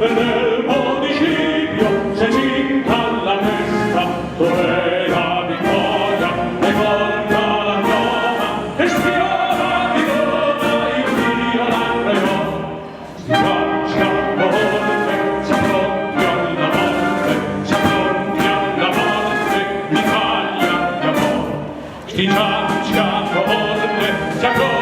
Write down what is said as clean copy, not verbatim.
Nel municipio se cinta la festa, dove la vittoria e porta la Roma, e spiava di Roma il Dio la creò. Si caccia a volte, si appronti alla morte, si appronti alla morte, l'Italia di amor. Si caccia a volte, si appronti